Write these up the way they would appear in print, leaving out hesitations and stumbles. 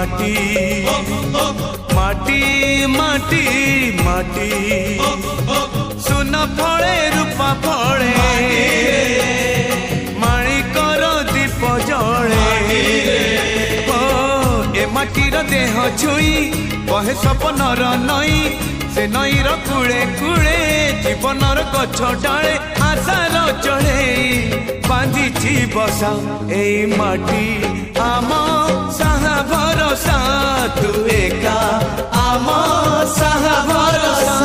माटी माटी माटी माटी सुन फले रूपा फले माणिकर दीप जले ए माटीर देह छुई बहे सपनर नई से नईर कूले कूले जीवनर गछ डाले आशार चढ़े बांधी बसा ए माटी आम साहा भरोसा तू एका आम साहा भरोसा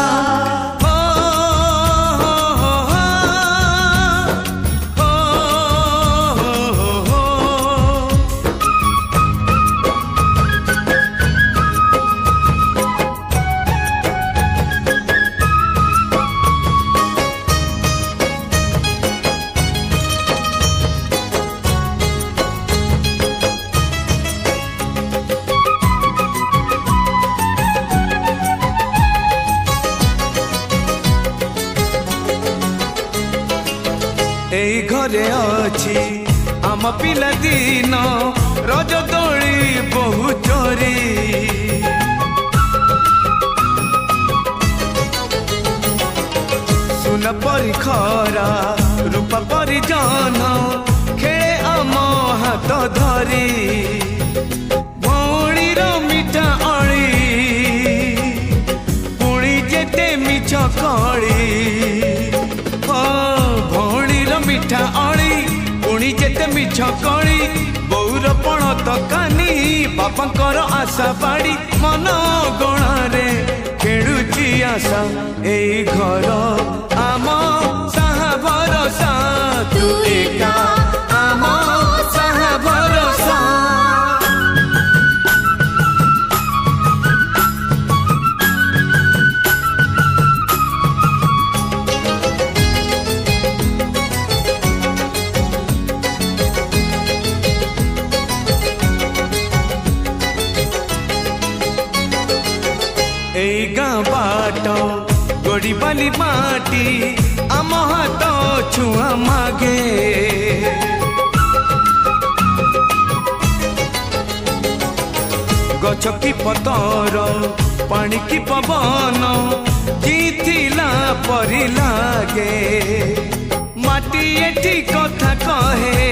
एई घरे अछि आम पिला दिन रज दोली बहु चोरी सुन परी खरा रूपा परी जन खेले आम हाथ धरी भौणीर मिठा अली पुणी जेते मिछ कली मिठा अली पुणी जेते मिछ कली बौर पण तकानी बापांकर आशा बाड़ी मन गणारे खेलुची आशा एई घर आम साहा भरोसा तू एका आम साहा भरोसा एई गाँ बाट गोड़ी बाली माटी आम हाथ छुआ मागे गछ की पतर पानी की पवन जीथिला परी लागे माटी एठी कथा कहे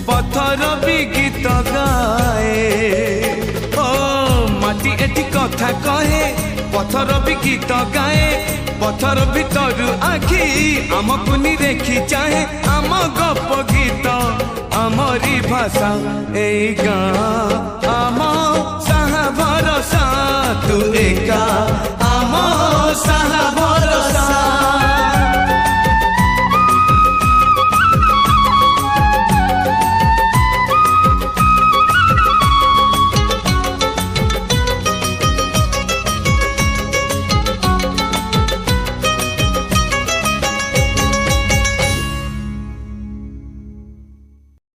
पत्थर भी गीत गाए माटी एठी कथा कहे पत्थर भी गीत गाए पत्थर भीतर आखि आमको देखी चाहे आम गप गीत आमरी भाषा एई गाँ आम साहा भरोसा तू एका